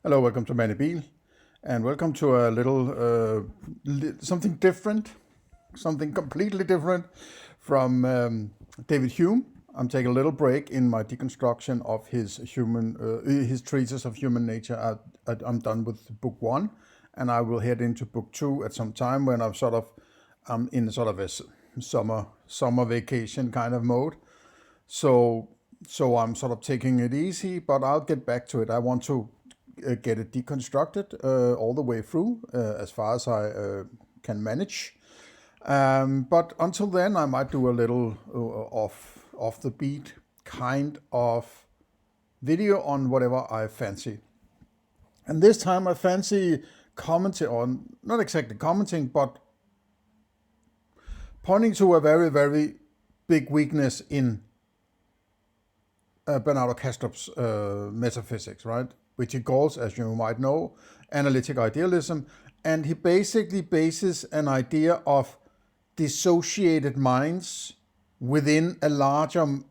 Hello, welcome to Manny Beal, and welcome to a little something different, something completely different from David Hume. I'm taking a little break in my deconstruction of his treatise of human nature. I'm done with book 1, and I will head into book 2 at some time when I'm in sort of a summer vacation kind of mode. So I'm sort of taking it easy, but I'll get back to it. I want to get it deconstructed all the way through as far as I can manage. But until then, I might do a little off the beat kind of video on whatever I fancy. And this time I fancy commenting on, not exactly commenting, but pointing to a very, very big weakness in Bernardo Kastrup's metaphysics, right? Which he calls, as you might know, analytic idealism. And he basically bases an idea of dissociated minds within a larger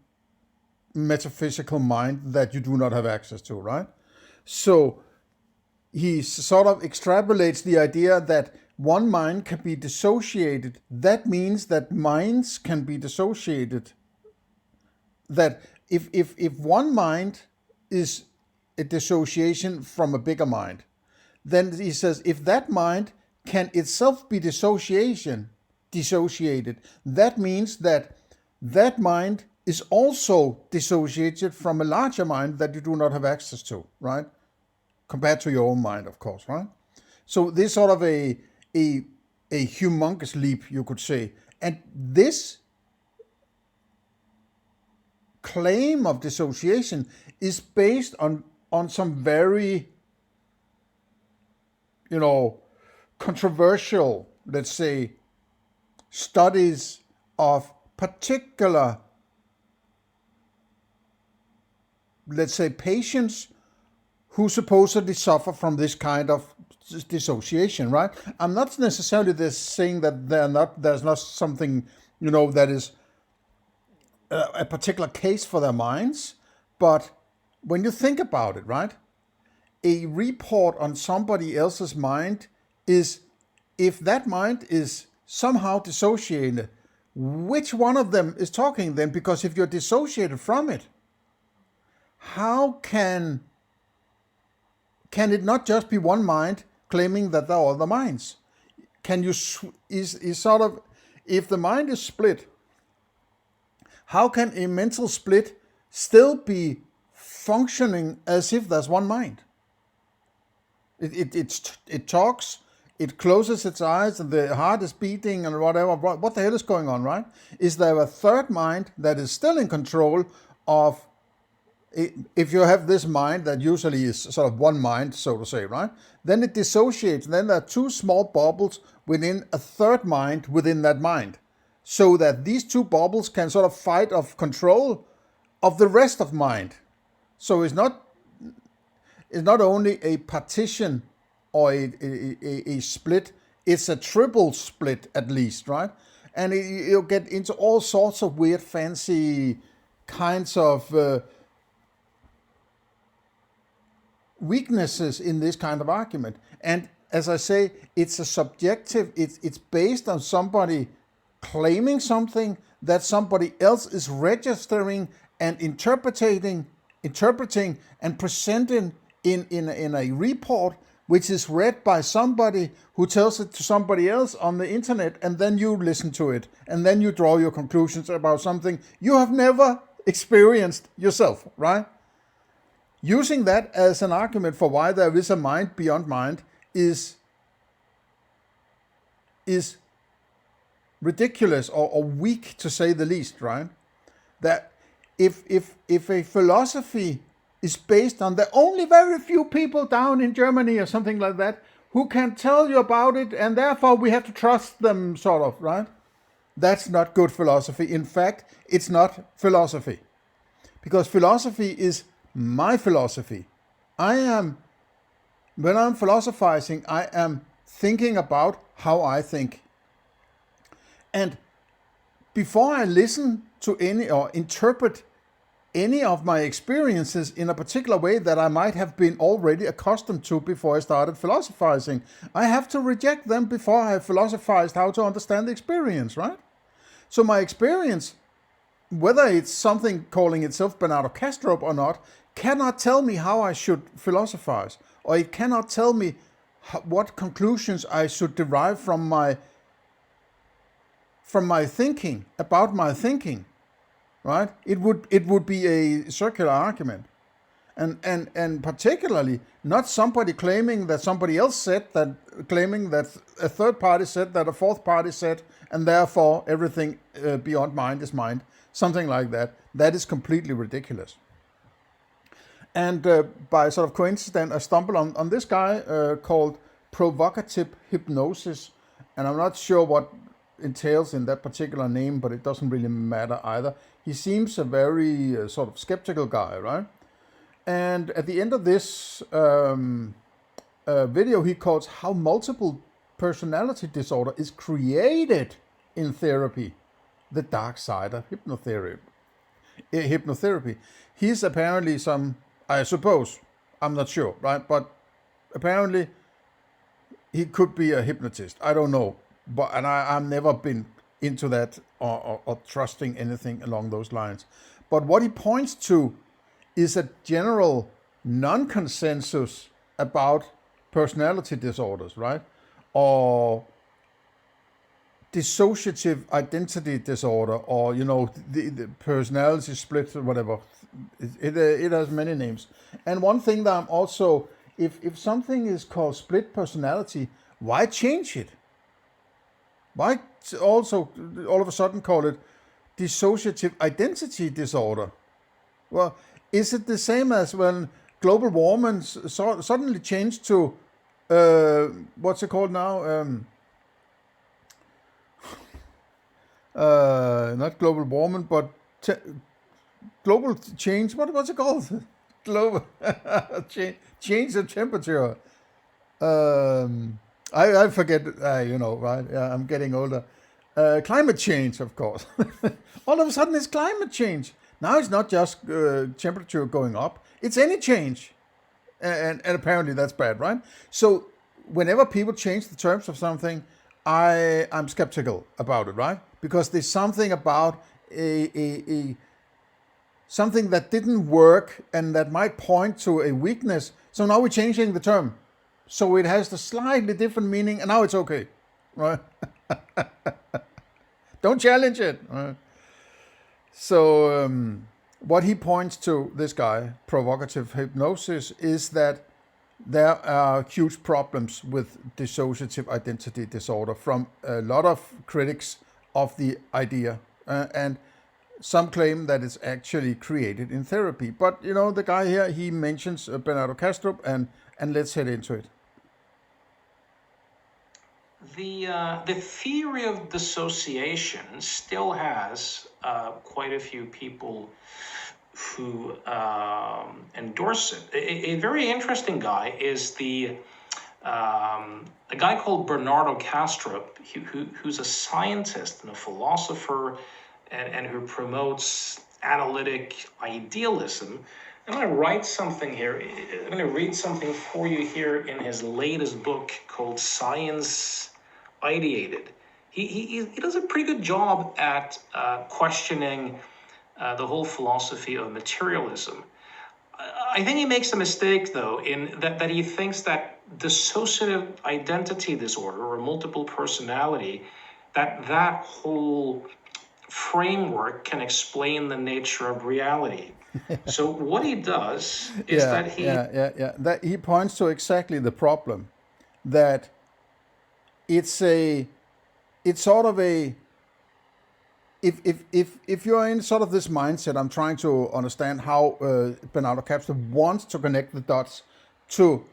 metaphysical mind that you do not have access to, right? So he sort of extrapolates the idea that one mind can be dissociated. That means that minds can be dissociated. That if one mind is a dissociation from a bigger mind, then he says if that mind can itself be dissociated, that means that that mind is also dissociated from a larger mind that you do not have access to, right? Compared to your own mind, of course, right? So this sort of a humongous leap, you could say. And this claim of dissociation is based on some very, controversial, let's say, studies of particular, let's say, patients who supposedly suffer from this kind of dissociation, right? I'm not necessarily saying that there's not something, that is a particular case for their minds, but when you think about it, right, a report on somebody else's mind is, if that mind is somehow dissociated, which one of them is talking then? Because if you're dissociated from it, how can it not just be one mind claiming that there are other minds? If the mind is split, how can a mental split still be functioning as if there's one mind? It talks, it closes its eyes, and the heart is beating and whatever. What the hell is going on, right? Is there a third mind that is still in control of, if you have this mind that usually is sort of one mind, so to say, right? Then it dissociates. Then there are two small bubbles within a third mind within that mind, so that these two bubbles can sort of fight of control of the rest of mind. So it's not only a partition or a split, it's a triple split at least, right? And you'll get into all sorts of weird, fancy kinds of weaknesses in this kind of argument. And as I say, it's a subjective, it's based on somebody claiming something that somebody else is registering and interpreting and presenting in a report, which is read by somebody who tells it to somebody else on the internet, and then you listen to it, and then you draw your conclusions about something you have never experienced yourself, right? Using that as an argument for why there is a mind beyond mind is ridiculous or weak, to say the least, right? That if a philosophy is based on the only very few people down in Germany or something like that who can tell you about it, and therefore we have to trust them, sort of, right? That's not good philosophy. In fact, it's not philosophy. Because philosophy is my philosophy. When I'm philosophizing, I am thinking about how I think. And before I listen to any or interpret any of my experiences in a particular way that I might have been already accustomed to before I started philosophizing. I have to reject them before I have philosophized how to understand the experience, right? So my experience, whether it's something calling itself Bernardo Kastrup or not, cannot tell me how I should philosophize, or it cannot tell me what conclusions I should derive from my thinking, about my thinking, right? It would be a circular argument, and particularly not somebody claiming that somebody else said that, claiming that a third party said that a fourth party said, and therefore everything beyond mind is mind, something like that. That is completely ridiculous. And by sort of coincidence, I stumbled on this guy called Provocative Hypnosis, and I'm not sure what entails in that particular name, but it doesn't really matter either. He seems a very sort of skeptical guy, right? And at the end of this video, he calls how multiple personality disorder is created in therapy, the dark side of hypnotherapy. He's apparently some, I suppose, I'm not sure, right? But apparently he could be a hypnotist. I don't know. And I've never been into that or trusting anything along those lines. But what he points to is a general non-consensus about personality disorders, right? Or dissociative identity disorder, or, you know, the personality split or whatever. It has many names. And one thing that I'm also, if something is called split personality, why change it? Why also all of a sudden call it dissociative identity disorder? Well, is it the same as when global warming suddenly changed to, what's it called now? Not global warming, but global change. What's it called? Global change of temperature. I forget, you know, right? Yeah, I'm getting older. Climate change, of course. All of a sudden, it's climate change. Now it's not just temperature going up; it's any change, and apparently that's bad, right? So whenever people change the terms of something, I'm skeptical about it, right? Because there's something about something that didn't work and that might point to a weakness. So now we're changing the term, so it has a slightly different meaning, and now it's okay, right? Don't challenge it, right? So what he points to, this guy, Provocative Hypnosis, is that there are huge problems with dissociative identity disorder from a lot of critics of the idea, and some claim that it's actually created in therapy. But, you know, the guy here, he mentions Bernardo Kastrup, and let's head into it. The theory of dissociation still has quite a few people who endorse it. A very interesting guy is a guy called Bernardo Kastrup, who's a scientist and a philosopher, and who promotes analytic idealism. I'm going to write something here. I'm going to read something for you here in his latest book called Science Ideated. He does a pretty good job at questioning the whole philosophy of materialism. I think he makes a mistake, though, in that he thinks that dissociative identity disorder or multiple personality, that whole framework can explain the nature of reality. So what he does is that he... That he points to exactly the problem, that it's sort of a... If you're in sort of this mindset, I'm trying to understand how Bernardo Kastrup wants to connect the dots to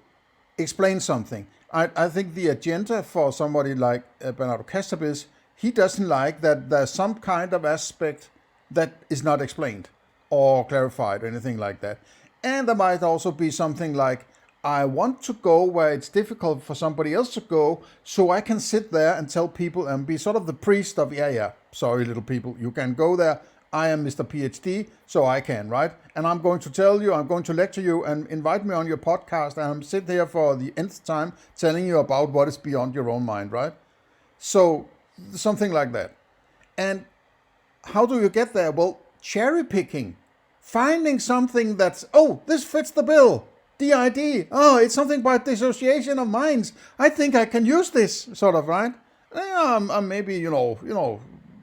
explain something. I think the agenda for somebody like Bernardo Kastrup is he doesn't like that there's some kind of aspect that is not explained or clarified or anything like that. And there might also be something like, I want to go where it's difficult for somebody else to go, so I can sit there and tell people and be sort of the priest of, sorry, little people, you can go there. I am Mr. PhD, so I can, right? And I'm going to tell you, I'm going to lecture you and invite me on your podcast, and I'm sitting here for the nth time telling you about what is beyond your own mind, right? So, something like that. And how do you get there? Well, cherry picking. Finding something that's, oh, this fits the bill. DID. Oh, it's something about dissociation of minds. I think I can use this, sort of, right? I'm maybe,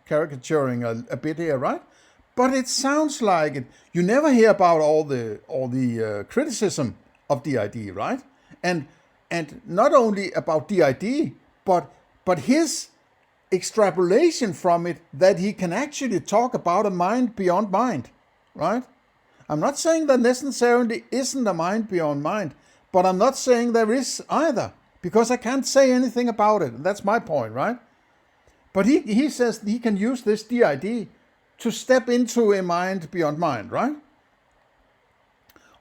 caricaturing a bit here, right? But it sounds like it. You never hear about all the criticism of DID, right? And not only about DID, but his extrapolation from it that he can actually talk about a mind beyond mind, right? I'm not saying there necessarily isn't a mind beyond mind, but I'm not saying there is either, because I can't say anything about it. That's my point, right? But he says he can use this DID to step into a mind beyond mind, right?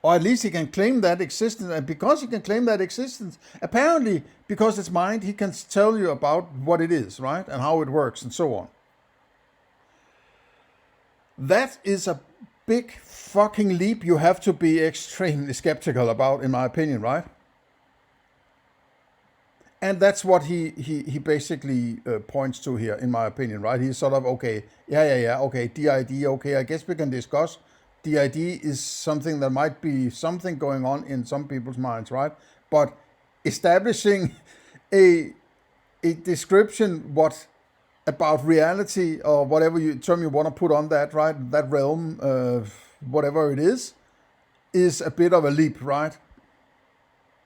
Or at least he can claim that existence, and because he can claim that existence, apparently, because it's mind, he can tell you about what it is, right? And how it works, and so on. That is a big fucking leap you have to be extremely skeptical about, in my opinion, right? And that's what he basically points to here, in my opinion, right? He's sort of, okay, okay, DID, okay, I guess we can discuss. DID is something that might be something going on in some people's minds, right? But establishing a description about reality, or whatever term you want to put on that, right? That realm, whatever it is a bit of a leap, right?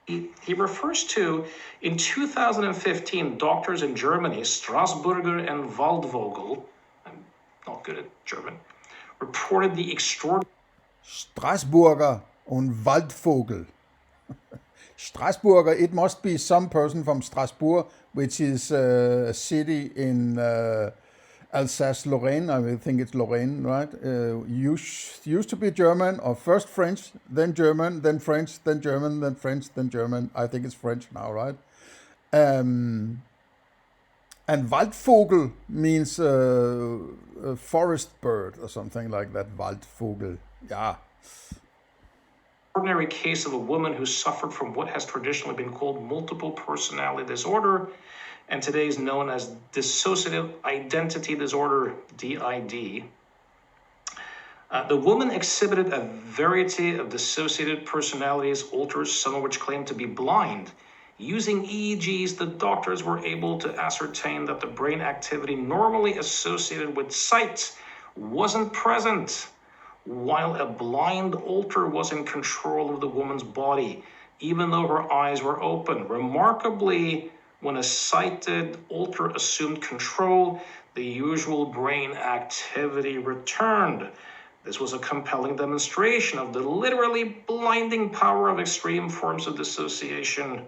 He refers to, in 2015, doctors in Germany, Strasburger and Waldvogel, I'm not good at German, reported the extraordinary... Strasburger and Waldvogel. Strasburger, it must be some person from Strasbourg, which is a city in Alsace-Lorraine. I think it's Lorraine, right? Used to be German, or first French, then German, then French, then German, then French, then German. I think it's French now, right? And Waldvogel means a forest bird or something like that. Waldvogel, yeah. Ordinary case of a woman who suffered from what has traditionally been called multiple personality disorder, and today is known as Dissociative Identity Disorder, DID. The woman exhibited a variety of dissociated personalities, alters, some of which claim to be blind. Using EEGs, the doctors were able to ascertain that the brain activity normally associated with sight wasn't present, while a blind alter was in control of the woman's body, even though her eyes were open. Remarkably, when a sighted alter assumed control, the usual brain activity returned. This was a compelling demonstration of the literally blinding power of extreme forms of dissociation.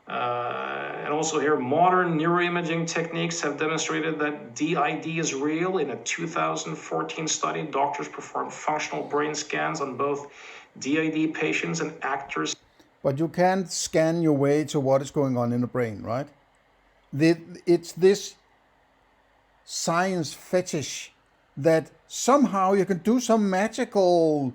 And also here, modern neuroimaging techniques have demonstrated that DID is real. In a 2014 study, doctors performed functional brain scans on both DID patients and actors. But you can't scan your way to what is going on in the brain, right? It's this science fetish that somehow you can do some magical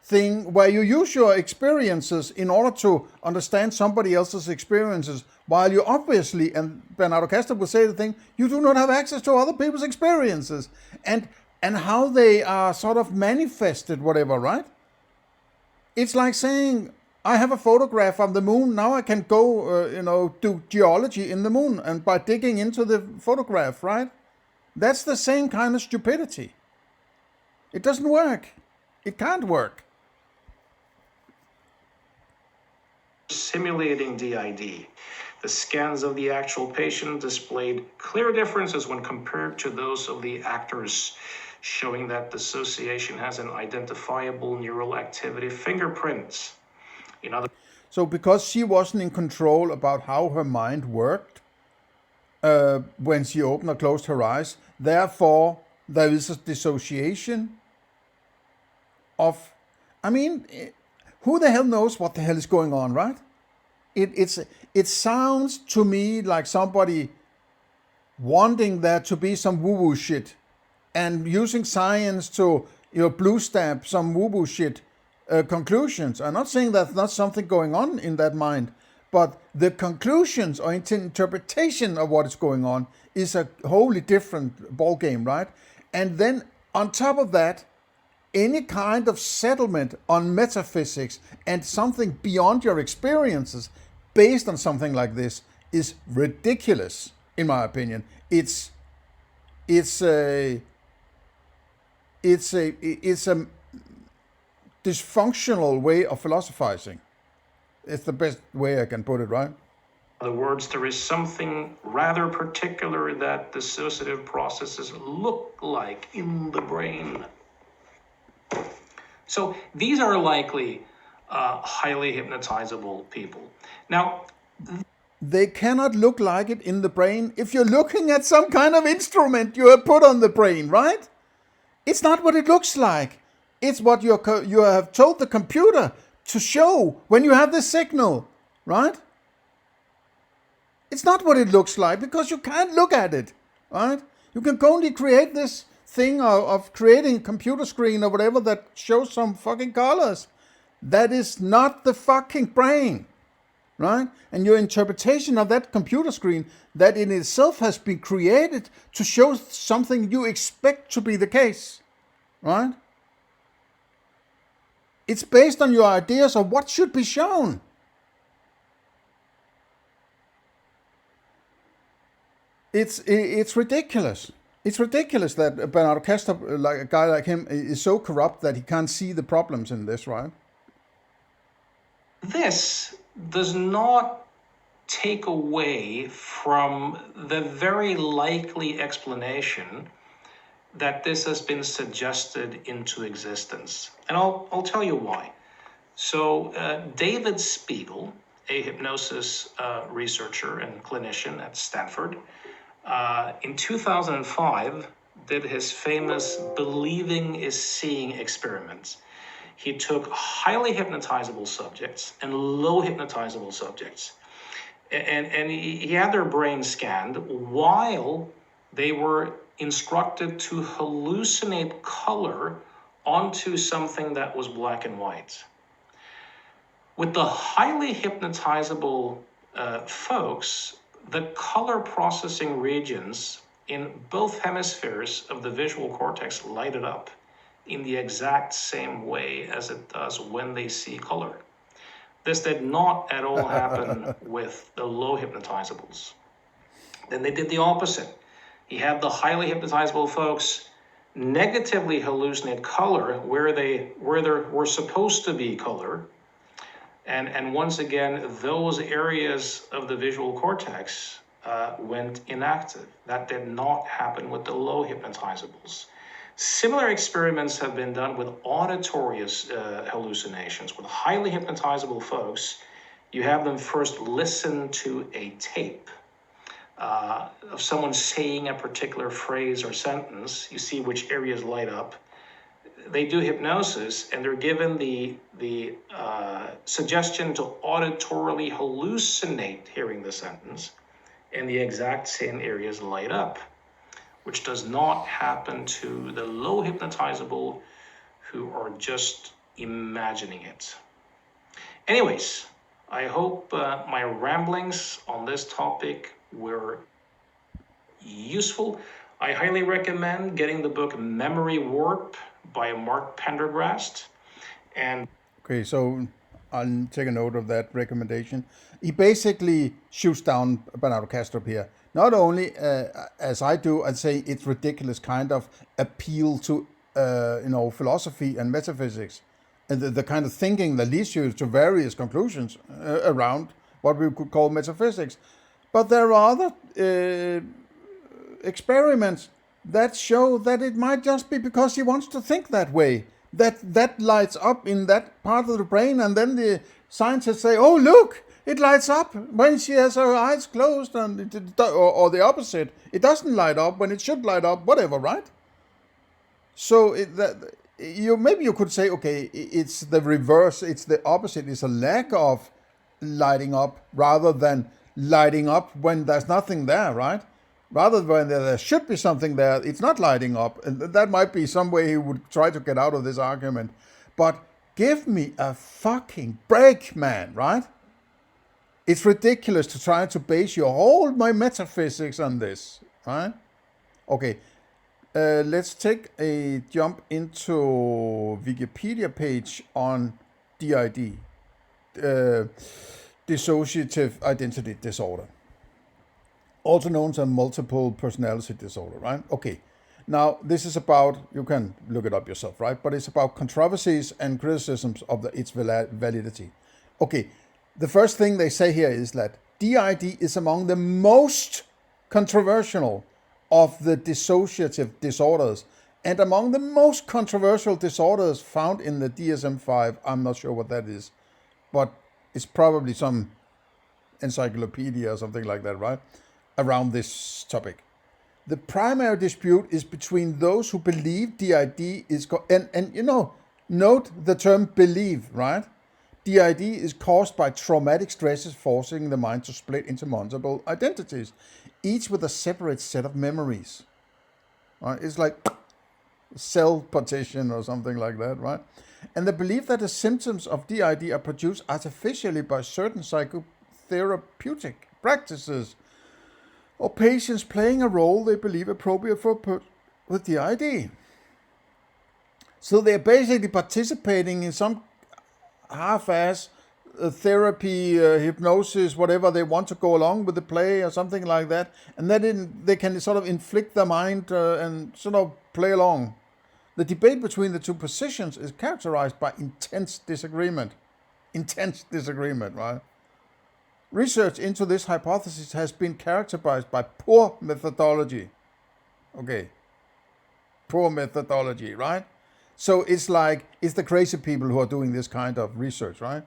thing where you use your experiences in order to understand somebody else's experiences, while you obviously, and Bernardo Kastrup will say the thing, you do not have access to other people's experiences and how they are sort of manifested, whatever, right? It's like saying, I have a photograph of the moon, now I can go, do geology in the moon, and by digging into the photograph, right? That's the same kind of stupidity. It doesn't work. It can't work. Simulating DID. The scans of the actual patient displayed clear differences when compared to those of the actors, showing that dissociation has an identifiable neural activity fingerprint. So because she wasn't in control about how her mind worked when she opened or closed her eyes, therefore there is a dissociation of, who the hell knows what the hell is going on, right? It sounds to me like somebody wanting there to be some woo-woo shit and using science to blue stamp some woo-woo shit conclusions. I'm not saying that's not something going on in that mind, but the conclusions or interpretation of what is going on is a wholly different ball game, right? And then on top of that, any kind of settlement on metaphysics and something beyond your experiences based on something like this is ridiculous, in my opinion. It's a dysfunctional way of philosophizing. It's the best way I can put it, right? In other words, there is something rather particular that dissociative processes look like in the brain. So these are likely highly hypnotizable people. Now, they cannot look like it in the brain if you're looking at some kind of instrument you have put on the brain, right? It's not what it looks like. It's what you have told the computer to show when you have the signal, right? It's not what it looks like because you can't look at it, right? You can only create this thing of creating a computer screen or whatever that shows some fucking colors. That is not the fucking brain, right? And your interpretation of that computer screen that in itself has been created to show something you expect to be the case, right? It's based on your ideas of what should be shown. It's ridiculous. It's ridiculous that Bernardo Kastrup, like a guy like him, is so corrupt that he can't see the problems in this, right? This does not take away from the very likely explanation that this has been suggested into existence. And I'll tell you why. So David Spiegel, a hypnosis researcher and clinician at Stanford, in 2005 did his famous believing is seeing experiment. He took highly hypnotizable subjects and low hypnotizable subjects. And he had their brain scanned while they were instructed to hallucinate color onto something that was black and white. With the highly hypnotizable folks, the color processing regions in both hemispheres of the visual cortex lighted up in the exact same way as it does when they see color. This did not at all happen with the low hypnotizables. Then they did the opposite. He had the highly hypnotizable folks negatively hallucinate color where there were supposed to be color. And once again, those areas of the visual cortex went inactive. That did not happen with the low hypnotizables. Similar experiments have been done with auditory hallucinations. With highly hypnotizable folks, you have them first listen to a tape of someone saying a particular phrase or sentence. You see which areas light up. They do hypnosis, and they're given the suggestion to auditorily hallucinate hearing the sentence, and the exact same areas light up, which does not happen to the low hypnotizable who are just imagining it. Anyways, I hope my ramblings on this topic were useful. I highly recommend getting the book Memory Warp by Mark Pendergrast. And okay, so I'll take a note of that recommendation. He basically shoots down Bernardo Kastrup here. Not only, as I do, I'd say it's ridiculous kind of appeal to, philosophy and metaphysics, and the kind of thinking that leads you to various conclusions around what we could call metaphysics. But there are other experiments that show that it might just be because he wants to think that way, that lights up in that part of the brain, and then the scientists say, oh, look, it lights up when she has her eyes closed, and or the opposite, it doesn't light up when it should light up, whatever, right? So maybe you could say, okay, it's the reverse, it's the opposite, it's a lack of lighting up rather than lighting up when there's nothing there, right? Rather than there should be something there, it's not lighting up. And that might be some way he would try to get out of this argument. But give me a fucking break, man, right? It's ridiculous to try to base my metaphysics on this, right? Okay, let's take a jump into Wikipedia page on DID, Dissociative Identity Disorder, also known as multiple personality disorder, right? Okay, now this is about, you can look it up yourself, right? But it's about controversies and criticisms of its validity. Okay, the first thing they say here is that DID is among the most controversial of the dissociative disorders and among the most controversial disorders found in the DSM-5. I'm not sure what that is, but it's probably some encyclopedia or something like that, right? Around this topic. The primary dispute is between those who believe DID is, note the term believe, right? DID is caused by traumatic stresses forcing the mind to split into multiple identities, each with a separate set of memories. Right? It's like cell partition or something like that, right? And the belief that the symptoms of DID are produced artificially by certain psychotherapeutic practices or patients playing a role they believe appropriate for with DID. So they're basically participating in some half-ass therapy, hypnosis, whatever they want to go along with the play or something like that, and then they can sort of inflict their mind and sort of play along. The debate between the two positions is characterized by intense disagreement, right? Research into this hypothesis has been characterized by poor methodology. Okay, poor methodology, right? So it's the crazy people who are doing this kind of research, right?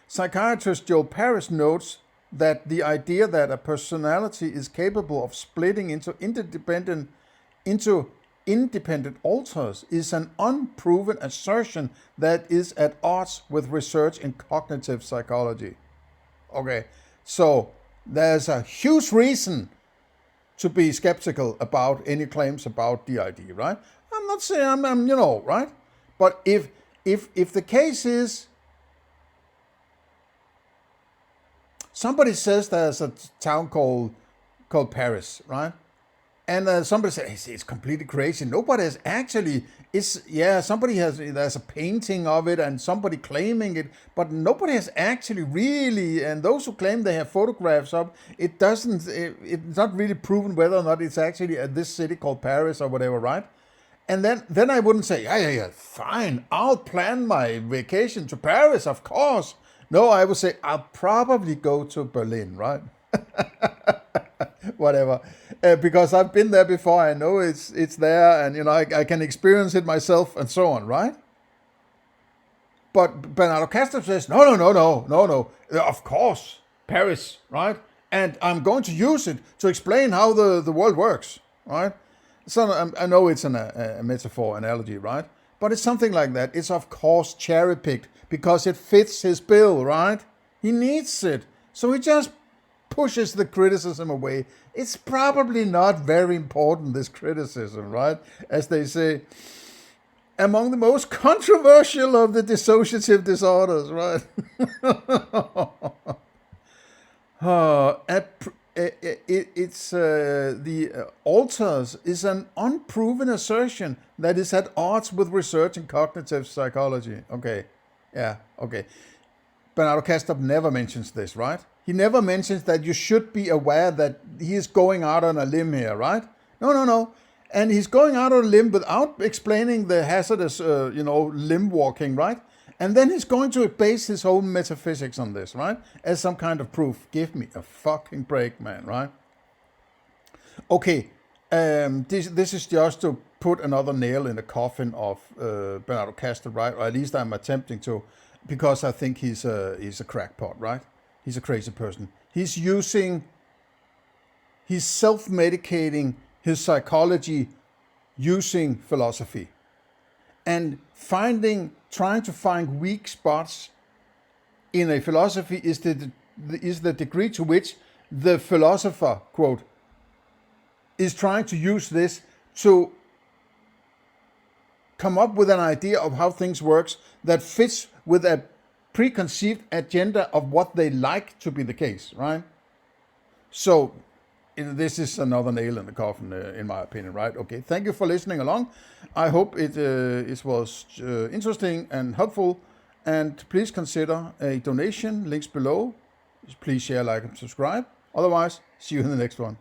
Psychiatrist Joe Paris notes that the idea that a personality is capable of splitting into independent alters is an unproven assertion that is at odds with research in cognitive psychology. Okay, so there's a huge reason to be skeptical about any claims about DID, right? I'm not saying I'm right? But if the case is somebody says there's a town called Paris, right? And somebody says it's completely crazy. Nobody has actually. There's a painting of it and somebody claiming it, but nobody has actually really. And those who claim they have photographs of it it's not really proven whether or not it's actually at this city called Paris or whatever, right? And then I wouldn't say, yeah, fine, I'll plan my vacation to Paris, of course. No, I would say I'll probably go to Berlin, right? Whatever, because I've been there before. I know it's there, and I can experience it myself, and so on, right? But Bernardo Kastrup says, no. Of course, Paris, right? And I'm going to use it to explain how the world works, right? So I know it's a metaphor, analogy, right? But it's something like that. It's of course cherry-picked because it fits his bill, right? He needs it, so he just pushes the criticism away. It's probably not very important, this criticism, right? As they say, among the most controversial of the dissociative disorders, right? The alters is an unproven assertion that is at odds with research in cognitive psychology. Okay, yeah, okay. Bernardo Kastrup never mentions this, right? He never mentions that you should be aware that he is going out on a limb here, right? No. And he's going out on a limb without explaining the hazardous, limb walking, right? And then he's going to base his whole metaphysics on this, right? As some kind of proof. Give me a fucking break, man, right? Okay, this is just to put another nail in the coffin of Bernardo Kastrup, right? Or at least I'm attempting to, because I think he's a crackpot, right? He's a crazy person. He's self-medicating his psychology using philosophy. And trying to find weak spots in a philosophy is the degree to which the philosopher, quote, is trying to use this to come up with an idea of how things works that fits with a preconceived agenda of what they like to be the case, right? So this is another nail in the coffin, in my opinion, right? Okay, thank you for listening along. I hope it was interesting and helpful. And please consider a donation, links below. Please share, like, and subscribe. Otherwise, see you in the next one.